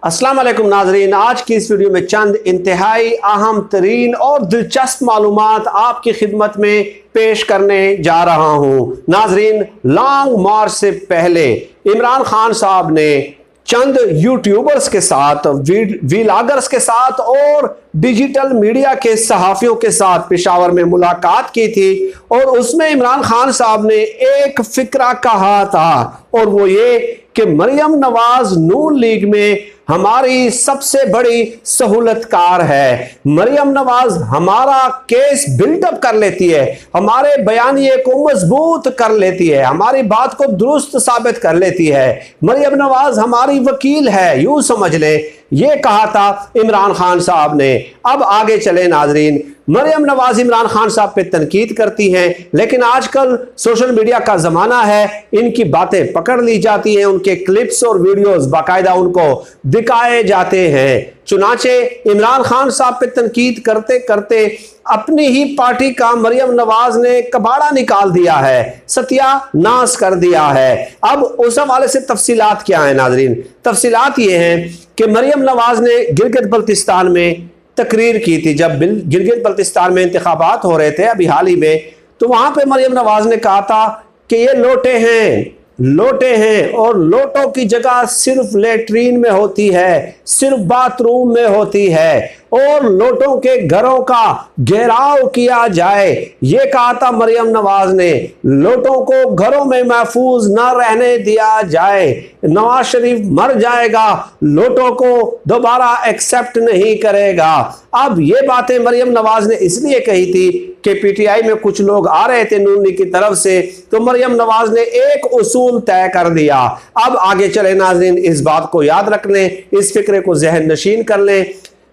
अस्सलाम वालेकुम नाजरीन, आज की इस वीडियो में चंद इंतहाई अहम तरीन और दिलचस्प मालूमात आपकी खिदमत में पेश करने जा रहा हूँ। नाजरीन, लॉन्ग मार्च से पहले इमरान खान साहब ने चंद यूट्यूबर्स के साथ, वीलॉगर्स के साथ और डिजिटल मीडिया के सहाफ़ियों के साथ पेशावर में मुलाकात की थी और उसमें इमरान खान साहब ने एक फिक्रा कहा था और वो ये कि मरियम नवाज नून लीग में हमारी सबसे बड़ी सहूलतकार है। मरियम नवाज हमारा केस बिल्डअप कर लेती है, हमारे बयानिए को मजबूत कर लेती है, हमारी बात को दुरुस्त साबित कर लेती है। मरियम नवाज हमारी वकील है, यूं समझ ले। ये कहा था इमरान खान साहब ने। अब आगे चले नाजरीन, मरियम नवाज इमरान खान साहब पे तनकीद करती हैं, लेकिन आजकल सोशल मीडिया का ज़माना है, इनकी बातें पकड़ ली जाती हैं, उनके क्लिप्स और वीडियोस बाकायदा उनको दिखाए जाते हैं। चुनाचे इमरान खान साहब पे तनकीद करते करते अपनी ही पार्टी का मरियम नवाज ने कबाड़ा निकाल दिया है, सत्यानाश कर दिया है। अब उस हवाले से तफसीलात क्या है नाजरीन? तफसीलात ये हैं कि मरियम नवाज ने गिलगित बल्तिस्तान में तकरीर की थी। जब गिलगित बल्तिस्तान में इंतखाबात हो रहे थे अभी हाल ही में, तो वहां पे मरियम नवाज ने कहा था कि ये लोटे हैं और लोटों की जगह सिर्फ लेटरीन में होती है, सिर्फ बाथरूम में होती है और लोटों के घरों का घेराव किया जाए। ये कहा था मरियम नवाज ने, लोटों को घरों में महफूज न रहने दिया जाए। नवाज शरीफ मर जाएगा, लोटों को दोबारा एक्सेप्ट नहीं करेगा। अब ये बातें मरियम नवाज ने इसलिए कही थी कि पीटीआई में कुछ लोग आ रहे थे नून लीग की तरफ से, तो मरियम नवाज ने एक उसूल तय कर दिया। अब आगे चले नाज़रीन, इस बात को याद रख लें, इस फिक्रे को जहन नशीन कर लें।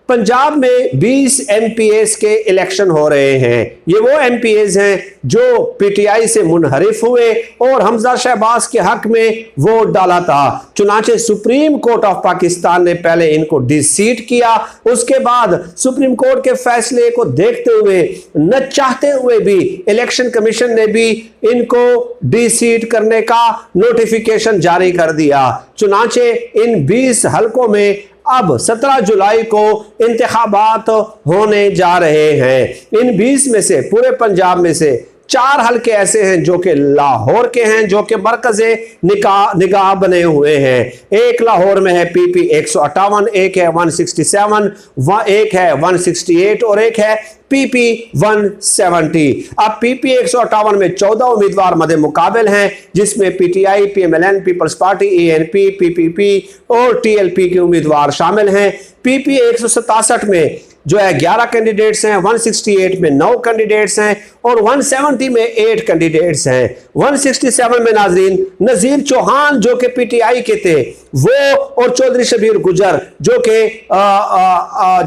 पंजाब में 20 एमपीएस के इलेक्शन हो रहे हैं। ये वो एमपीएस हैं जो पीटीआई से मुनहरिफ हुए और हमजा शहबाज के हक में वोट डाला था। चुनाचे सुप्रीम कोर्ट ऑफ पाकिस्तान ने पहले इनको डिसीट किया, उसके बाद सुप्रीम कोर्ट के फैसले को देखते हुए, न चाहते हुए भी, इलेक्शन कमीशन ने भी इनको डिसीट करने का नोटिफिकेशन जारी कर दिया। चुनाचे इन 20 हलकों में अब 17 जुलाई को इंतखाबात होने जा रहे हैं। इन 20 में से, पूरे पंजाब में से 4 हलके ऐसे हैं जो कि लाहौर के हैं, जो कि मरकज़े निगाह बने हुए हैं। एक लाहौर में है पीपी 158, एक है 167, एक है 168 और एक है पीपी 170। अब पीपी 158 में 14 उम्मीदवार मदे मुकाबिल हैं, जिसमें PTI, PMLN, People's Party, ANP, PPP और टीएलपी के उम्मीदवार शामिल हैं। पीपी 167 में जो है 11 कैंडिडेट्स हैं, 168 में 9 कैंडिडेट्स हैं और 170 में 8 कैंडिडेट्स हैं। 167 में नाजरीन नजीर चौहान जो कि पीटीआई के थे वो, और चौधरी शबीर गुजर जो कि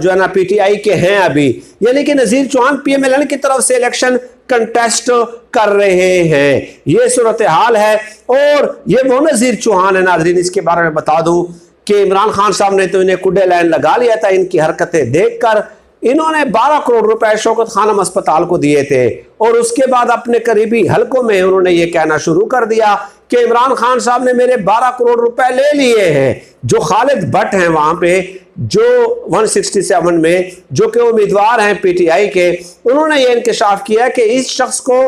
जो है ना पीटीआई के हैं अभी, यानी कि नजीर चौहान पीएमएलएन की तरफ से इलेक्शन कंटेस्ट कर रहे हैं। ये सूरत हाल है और ये वो नजीर चौहान है नाजरीन, इसके बारे में बता दूं कि इमरान खान साहब ने तो इन्हें कुड्डे लाइन लगा लिया था इनकी हरकतें देखकर। इन्होंने 12 करोड़ रुपए शौकत खानम अस्पताल को दिए थे और उसके बाद अपने करीबी हलकों में उन्होंने ये कहना शुरू कर दिया कि इमरान खान साहब ने मेरे 12 करोड़ रुपए ले लिए हैं। जो खालिद भट्ट हैं वहां पे, जो 167 में जो कि उम्मीदवार हैं पीटीआई के, उन्होंने ये इंकशाफ किया कि इस शख्स को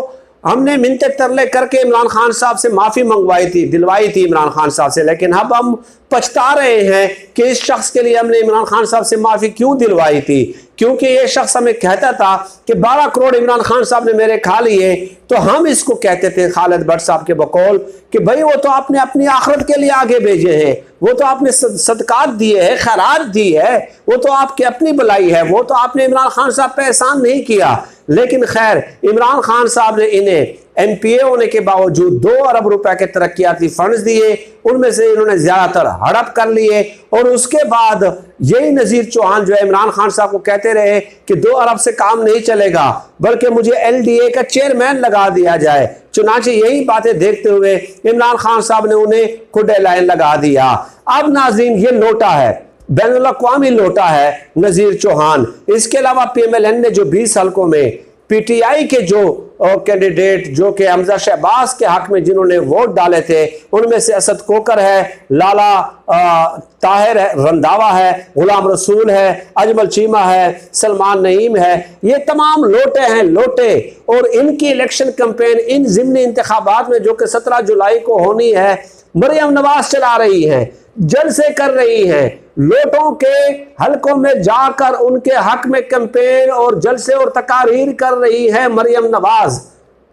हमने मिन्नतें तरले करके इमरान खान साहब से माफी मंगवाई थी, दिलवाई थी इमरान खान साहब से, लेकिन अब हम पछता रहे हैं कि इस शख्स के लिए हमने इमरान खान साहब से माफी क्यों दिलवाई थी, क्योंकि ये शख्स हमें कहता था कि 12 करोड़ इमरान खान साहब ने मेरे खा लिए। तो हम इसको कहते थे खालिद भट्ट साहब के बकौल कि भाई वो तो आपने अपनी आखिरत के लिए आगे भेजे हैं, वो तो आपने सदकात दिए हैं, खैरात दी है, वो तो आपकी अपनी भलाई है, वो तो आपने इमरान खान साहब पे एहसान नहीं किया। लेकिन खैर, इमरान खान साहब ने इन्हें एमपीए होने के बावजूद 2 अरब रुपए के तरक्याती फंड्स दिए, उनमें से इन्होंने ज्यादातर हड़प कर लिए और उसके बाद यही नजीर चौहान जो है इमरान खान साहब को कहते रहे कि 2 अरब से काम नहीं चलेगा, बल्कि मुझे एलडीए का चेयरमैन लगा दिया जाए। चुनाचे यही बातें देखते हुए इमरान खान साहब ने उन्हें खुडे लाइन लगा दिया। अब नाज़रीन, ये लोटा है, बैनुल अक़वामी लोटा है नजीर चौहान। इसके अलावा पीएमएलएन ने जो 20 हलकों में PTI के जो कैंडिडेट जो कि हमजा शहबाज के हक में जिन्होंने वोट डाले थे, उनमें से असद कोकर है, लाला ताहिर है, रंधावा है, गुलाम रसूल है, अजमल चीमा है, सलमान नईम है, ये तमाम लोटे हैं, लोटे। और इनकी इलेक्शन कैंपेन इन ज़िमनी इंतखाबात में जो कि 17 जुलाई को होनी है, मरियम नवाज चला रही हैं, जलसे कर रही हैं, लोटों के हलकों में जाकर उनके हक में कैंपेन और जलसे और तकारीर कर रही है मरियम नवाज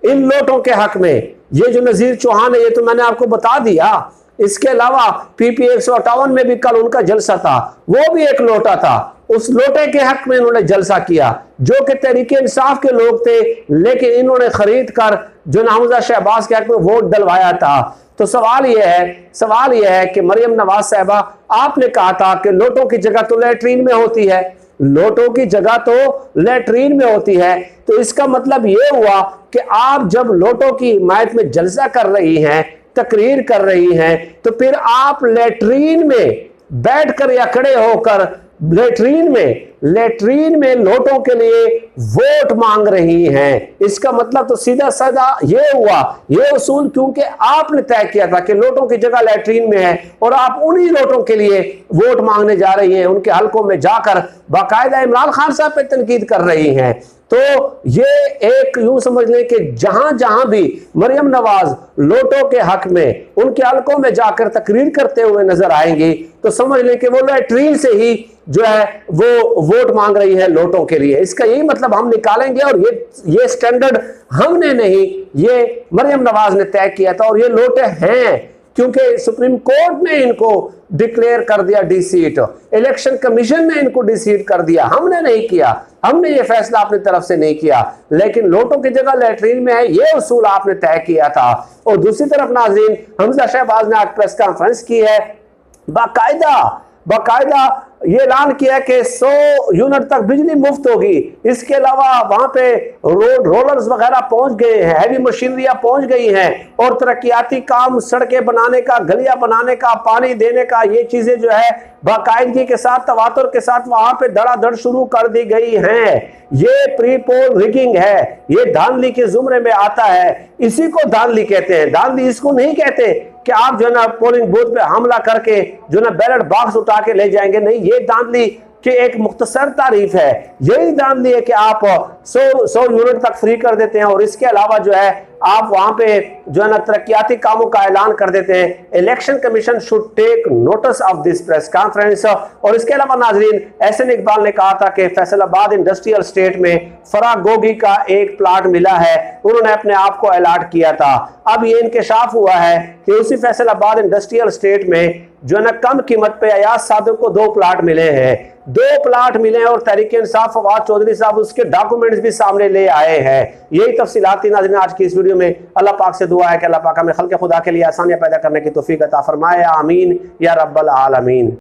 इन लोटों के हक में। ये जो नज़ीर चौहान है, ये तो मैंने आपको बता दिया। इसके अलावा PP 158 में भी कल उनका जलसा था, वो भी एक लोटा था। उस लोटे के हक में इन्होंने जलसा किया, जो कि तहरीके इंसाफ के लोग थे, लेकिन इन्होंने खरीद कर जो हमजा शहबाज के हक में वोट डलवाया था। तो सवाल यह है कि मरियम नवाज साहबा, आपने कहा था कि लोटों की जगह तो लैट्रीन में होती है, लोटों की जगह तो लैट्रीन में होती है। तो इसका मतलब यह हुआ कि आप जब लोटों की हिमायत में जलसा कर रही हैं, तकरीर कर रही हैं, तो फिर आप लैट्रीन में बैठकर या खड़े होकर लैट्रीन में लोटों के लिए वोट मांग रही हैं। इसका मतलब तो सीधा साधा ये हुआ, ये उसूल क्योंकि आपने तय किया था कि लोटों की जगह लैट्रीन में है, और आप उन्हीं लोटों के लिए वोट मांगने जा रही हैं, उनके हलकों में जाकर बाकायदा इमरान खान साहब पे तनकीद कर रही हैं। तो ये एक यूं समझ लें कि जहां जहां भी मरियम नवाज लोटों के हक में उनके हलकों में जाकर तकरीर करते हुए नजर आएंगी, तो समझ लें कि वो लैट्रीन से ही जो है वो वोट मांग रही है लोटों के लिए। इसका यही मतलब हम निकालेंगे, और ये स्टैंडर्ड हमने नहीं, ये मरियम नवाज ने तय किया था, और ये लोटे हैं क्योंकि सुप्रीम कोर्ट ने इनको डिक्लेयर कर दिया डिसीट, इलेक्शन कमीशन ने इनको डिसीट कर दिया, हमने नहीं किया, हमने ये फैसला अपनी तरफ से नहीं किया। लेकिन लोटों की जगह लैट्रीन में है, ये उसूल आपने तय किया था। और दूसरी तरफ नाज़रीन, हमजा शहबाज ने आज प्रेस कॉन्फ्रेंस की है, बाकायदा ये ऐलान किया कि 100 यूनिट तक बिजली मुफ्त होगी। इसके अलावा वहां पे रोलर्स वगैरह पहुंच गए हैं, हैवी मशीनरियां पहुंच गई हैं, और तरक्याती काम, सड़कें बनाने का, गलियां बनाने का, पानी देने का, ये चीजें जो है बाकायदगी के साथ, तवातुर के साथ वहां पे धड़ाधड़ शुरू कर दी गई हैं। ये प्री पोल रिगिंग है, ये धांधली के जुमरे में आता है, इसी को धांधली कहते हैं। धांधली इसको नहीं कहते कि आप जो है ना पोलिंग बूथ पे हमला करके जो ना बैलेट बॉक्स उठा के ले जाएंगे, नहीं, ये धांधली कि एक मुख्तसर तारीफ है। यही धांधली है कि आप 100 यूनिट तक फ्री कर देते हैं, और इसके अलावा जो है आप वहां पे जो है ना तरक्याती कामों का ऐलान कर देते हैं। Election commission should take notice of this press conference. और इसके अलावा नाजरीन, एहसन इकबाल ने कहा था कि फैसलाबाद इंडस्ट्रियल स्टेट में फरागोगी का एक प्लाट मिला है, उन्होंने अपने आप को अलॉट किया था। अब ये इंकशाफ हुआ है कि उसी फैसलाबाद इंडस्ट्रियल स्टेट में जो है ना कम कीमत पे अयाज सादिक को 2 प्लाट मिले हैं, 2 प्लाट मिले हैं, और तहरीक इंसाफ फवाद चौधरी साहब उसके डॉक्यूमेंट्स भी सामने ले आए हैं। यही तफसीलात थी नाज़रीन आज की इस वीडियो में। अल्लाह पाक से दुआ है कि अल्लाह पाक हमें खल्क़ खुदा के लिए आसानियां पैदा करने की तौफीक अता फरमाए। आमीन या रब्बल आलमीन।